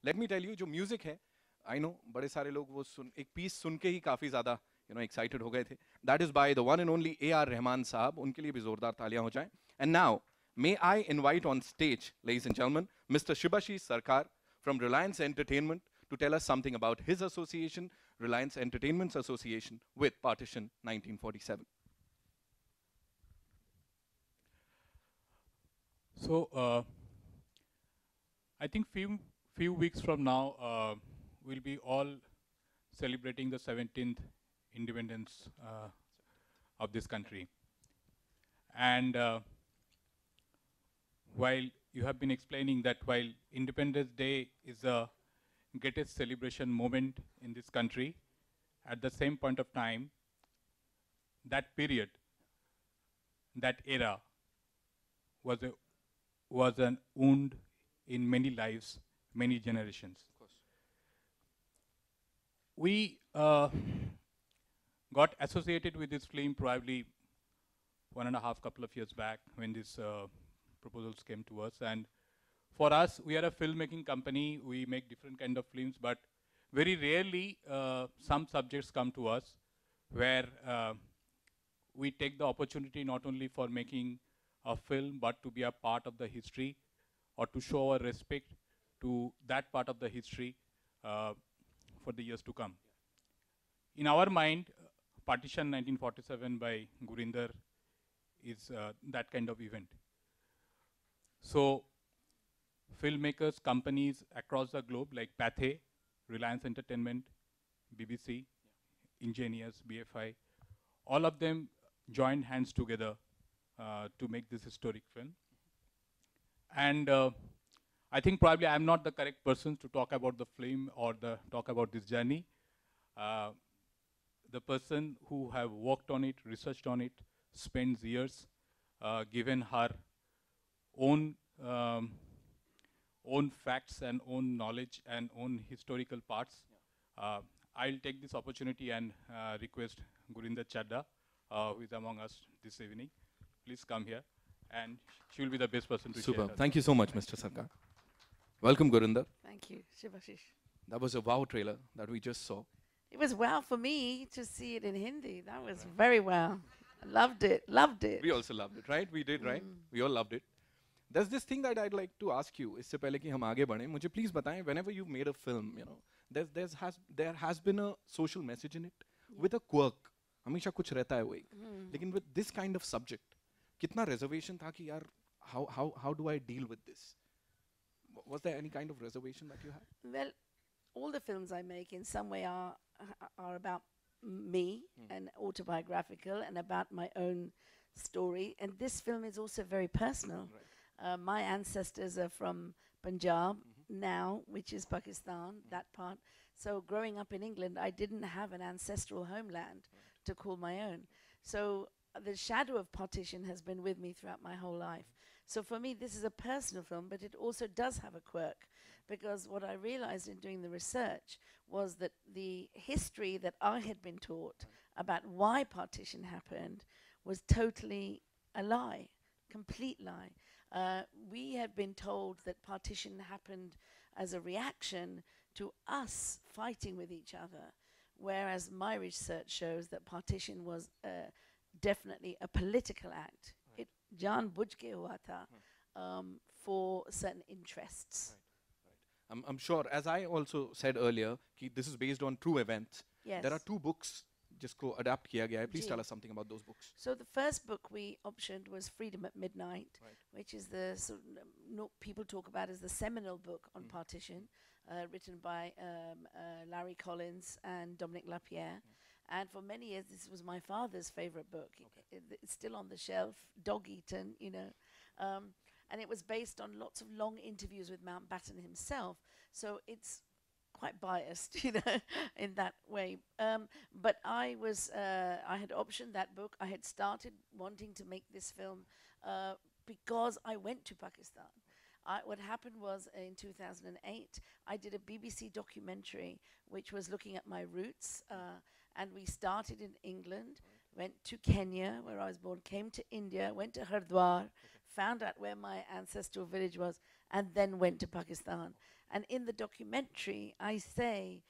Let me tell you, जो music है, I know बड़े सारे लोग वो एक piece सुन के ही काफी ज़्यादा excited हो गए थे. That is by the one and only A.R. Rahman साहब. उनके लिए भी जोरदार तालियां हो जाएं. And now, may I invite on stage, ladies and gentlemen, Mr. Shibashish Sarkar from Reliance Entertainment to tell us something about his association, Reliance Entertainment's association with Partition 1947. So, I think few weeks from now, we'll be all celebrating the 17th independence of this country. And while you have been explaining that while Independence Day is the greatest celebration moment in this country, at the same point of time, that period, that era, was an wound in many lives, many generations. Of course. We got associated with this film probably 1.5 couple of years back when these proposals came to us. And for us, we are a filmmaking company. We make different kind of films, but very rarely some subjects come to us where we take the opportunity not only for making a film, but to be a part of the history or to show our respect to that part of the history for the years to come. In our mind, Partition 1947 by Gurinder is that kind of event. So filmmakers, companies across the globe like Pathé, Reliance Entertainment, BBC, Ingenious, BFI, all of them joined hands together to make this historic film. And I think probably I'm not the correct person to talk about the film or talk about this journey. The person who have worked on it, researched on it, spends years, given her own own facts and own knowledge and own historical parts. I'll take this opportunity and request Gurinder Chadda, who is among us this evening. Please come here, and she will be the best person to share. Super. Thank you so much, Mr. Sarkar. Welcome, Gurinder. Thank you, Shivashish. That was a wow trailer that we just saw. It was wow for me to see it in Hindi. That was very wow. Loved it, loved it. We also loved it, right? We did, right? We all loved it. There's this thing that I'd like to ask you. इससे पहले कि हम आगे बढ़ें, मुझे please बताएं, whenever you've made a film, there has been a social message in it with a quirk. हमेशा कुछ रहता है वही. लेकिन with this kind of subject, कितना reservation था कि यार, how do I deal with this? Was there any kind of reservation that you had? Well, all the films I make in some way are about me and autobiographical and about my own story. And this film is also very personal. Right. My ancestors are from Punjab now, which is Pakistan, that part. So growing up in England, I didn't have an ancestral homeland to call my own. So the shadow of partition has been with me throughout my whole life. So for me, this is a personal film, but it also does have a quirk, because what I realized in doing the research was that the history that I had been taught about why partition happened was totally a lie, complete lie. We had been told that partition happened as a reaction to us fighting with each other, whereas my research shows that partition was definitely a political act. It Jan Bujh ke hua tha, for certain interests. Right. I'm sure, as I also said earlier, कि this is based on true events. Yes. There are 2 books जिसको adapt किया गया है. Please ji. tell us something about those books. So the first book we optioned was Freedom at Midnight, Right. which is the people talk about as the seminal book on partition, written by Larry Collins and Dominic Lapierre. And for many years, this was my father's favorite book. It's still on the shelf, dog-eaten, and it was based on lots of long interviews with Mountbatten himself. So it's quite biased, in that way. But I had optioned that book. I had started wanting to make this film because I went to Pakistan. What happened was in 2008, I did a BBC documentary which was looking at my roots, and we started in England, went to Kenya, where I was born, came to India, went to Hardwar, found out where my ancestral village was, and then went to Pakistan. And in the documentary, I say,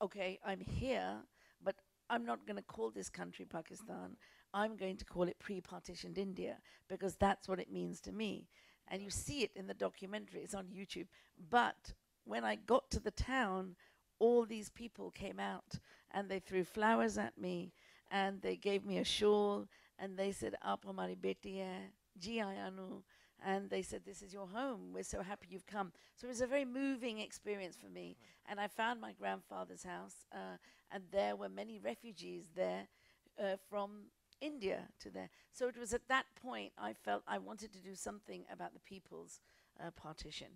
okay, I'm here, but I'm not going to call this country Pakistan. I'm going to call it pre-partitioned India, because that's what it means to me. And you see it in the documentary, it's on YouTube. But when I got to the town, all these people came out and they threw flowers at me and they gave me a shawl and they said, Aap hamari beti hai, ji ayanu. And they said, this is your home. We're so happy you've come. So it was a very moving experience for me. And I found my grandfather's house, and there were many refugees there from India to there. So it was at that point I felt I wanted to do something about the people's partition.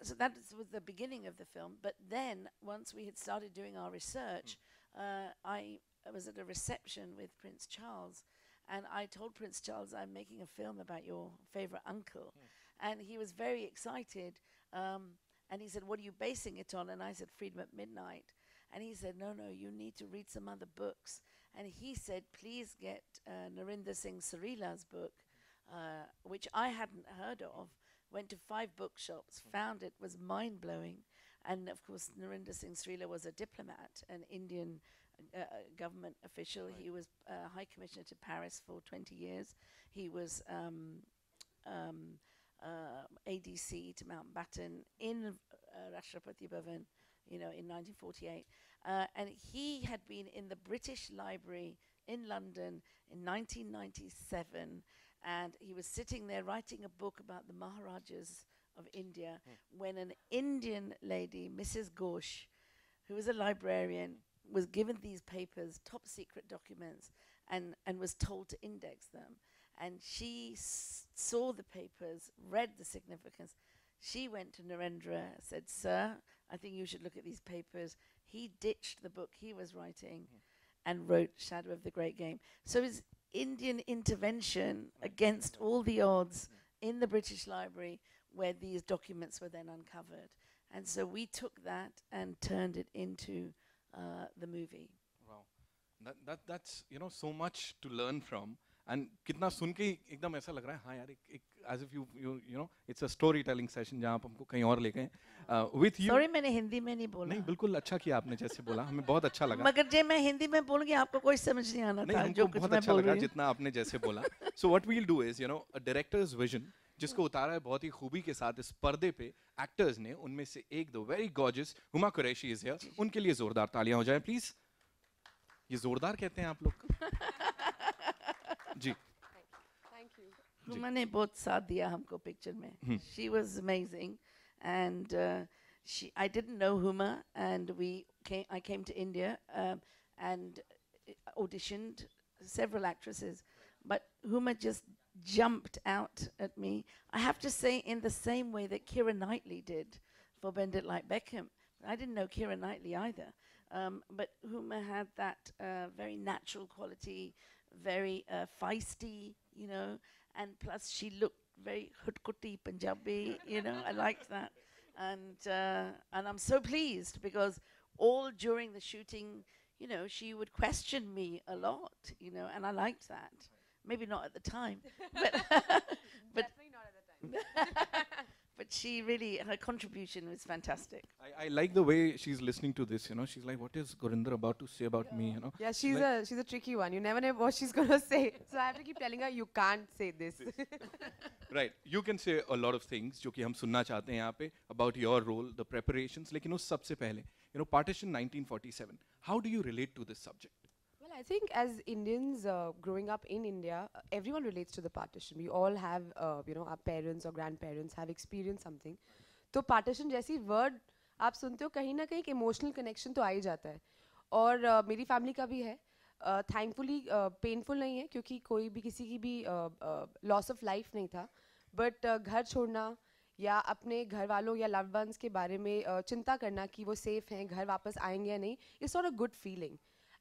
So that was the beginning of the film. But then, once we had started doing our research, I was at a reception with Prince Charles. And I told Prince Charles, I'm making a film about your favorite uncle. And he was very excited. And he said, what are you basing it on? And I said, Freedom at Midnight. And he said, no, you need to read some other books. And he said, please get Narinder Singh Sarila's book, which I hadn't heard of. Went to 5 bookshops, found it, was mind-blowing. And of course, Narinder Singh Sarila was a diplomat, an Indian government official. He was High Commissioner to Paris for 20 years. He was ADC to Mountbatten in Rashtrapati Bhavan, in 1948. And he had been in the British Library in London in 1997, and he was sitting there writing a book about the Maharajas of India when an Indian lady, Mrs. Ghosh, who was a librarian, was given these papers, top secret documents, and was told to index them. And she saw the papers, read the significance. She went to Narendra, said, sir, I think you should look at these papers. He ditched the book he was writing and wrote Shadow of the Great Game. So his Indian intervention against all the odds in the British Library, where these documents were then uncovered. And so we took that and turned it into the movie. Wow, that's so much to learn from. And कितना सुन के ही एकदम ऐसा लग रहा है हाँ यार एक as if you it's a storytelling session जहाँ आप हमको कहीं और ले गए with you. Sorry, मैंने हिंदी में नहीं बोला. नहीं बिल्कुल अच्छा किया आपने जैसे बोला हमें बहुत अच्छा लगा. मगर जे मैं हिंदी में बोलूँगी आपको कोई समझ नहीं आना था जो कुछ मैं बोल रही हूँ. जितना आपने जैसे बोला. So what we'll do is a director's vision जिसको उतारा है बहुत ही खूबी के साथ इस पर्दे पे एक्टर्स ने उनमें से एक दो very gorgeous Huma Qureshi is here. उनके लिए जोरदार तालियां हो जाएं प्लीज. ये जोरदार कहते हैं आप लोग. जी. Thank you. हुमा ने बहुत साथ दिया हमको पिक्चर में. She was amazing, and I didn't know Huma, and I came to India and auditioned several actresses, but Huma just jumped out at me. I have to say, in the same way that Keira Knightley did for Bend It Like Beckham. I didn't know Keira Knightley either, but Huma had that very natural quality, very feisty, and plus she looked very hutkuti Punjabi, I liked that. And I'm so pleased because all during the shooting, she would question me a lot, and I liked that. Maybe not at the time, but Definitely not at the time. but she really, her contribution was fantastic. I like the way she's listening to this. She's like, what is Gurinder about to say about me? Yeah, she's a tricky one. You never know what she's gonna say. So I have to keep telling her, you can't say this. Right. You can say a lot of things जो कि हम सुनना चाहते हैं यहाँ पे about your role, the preparations. लेकिन उस सबसे पहले, partition 1947. How do you relate to this subject? Well, I think as Indians growing up in India, everyone relates to the partition. We all have, our parents or grandparents have experienced something. तो partition जैसी word आप सुनते हो कहीं ना कहीं एक emotional connection तो आ ही जाता है. और मेरी family का भी है. Thankfully painful नहीं है क्योंकि कोई भी किसी की भी loss of life नहीं था. But घर छोड़ना या अपने घर वालों या loved ones के बारे में चिंता करना कि वो safe हैं, घर वापस आएंगे या नहीं, it's not a good feeling.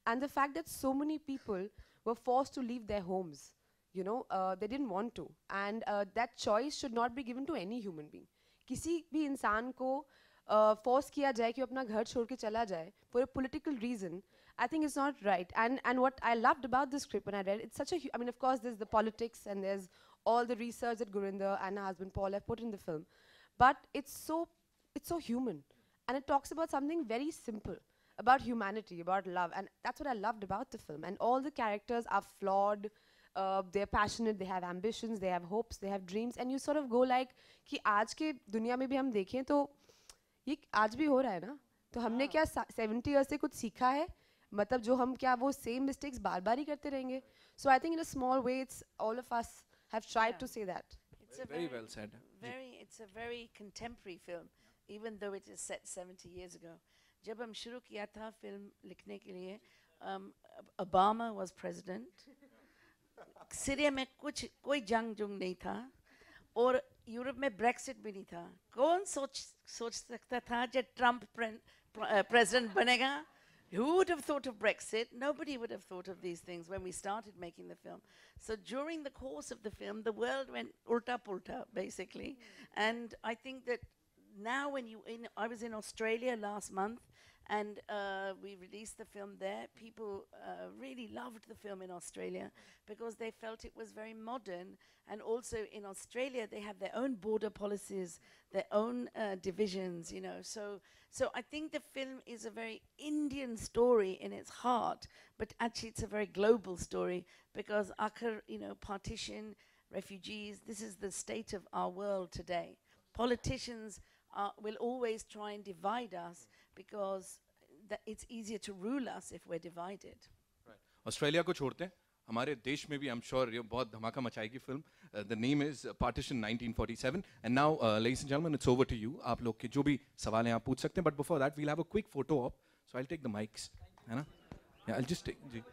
And the fact that so many people were forced to leave their homes, they didn't want to. And that choice should not be given to any human being. किसी भी इंसान को force किया जाए कि वो अपना घर छोड़ के चला जाए for a political reason, I think it's not right. And what I loved about the script when I read, it's such a, of course there's the politics and there's all the research that Gurinder and her husband Paul have put in the film. But it's so human, and it talks about something very simple, about humanity, about love, and that's what I loved about the film. And all the characters are flawed, they're passionate, they have ambitions, they have hopes, they have dreams, and you sort of go like कि आज के दुनिया में भी हम देखें तो ये आज भी हो रहा है ना, तो हमने क्या 70 years से कुछ सीखा है, मतलब जो हम क्या वो same mistakes बार बार ही करते रहेंगे. So I think in a small way it's all of us have tried to say that. It's a Very well said. It's a very contemporary film, even though it is set 70 years ago. जब हम शुरू किया था film लिखने के लिए, Obama was president. Syria में कोई जंग नहीं था, और यूरोप में ब्रेक्सिट भी नहीं था. कौन सोच सकता था जब ट्रम्प president बनेगा? Who would have thought of Brexit? Nobody would have thought of these things when we started making the film. So during the course of the film, the world went ulta pulta, basically. And I think that now I was in Australia last month, and we released the film there. People really loved the film in Australia because they felt it was very modern. And also in Australia, they have their own border policies, their own divisions, you know. So I think the film is a very Indian story in its heart, but actually it's a very global story because Akhar, you know, partition, refugees, this is the state of our world today. Politicians will always try and divide us because it's easier to rule us if we're divided. Australia को छोड़ते हैं, हमारे देश में भी I'm sure ये बहुत धमाका मचाएगी film. The name is Partition 1947. And now, ladies and gentlemen, it's over to you. आप लोग के जो भी सवाल हैं आप पूछ सकते हैं. But before that, we'll have a quick photo op. So I'll take the mics. है ना? Yeah, I'll just take. जी.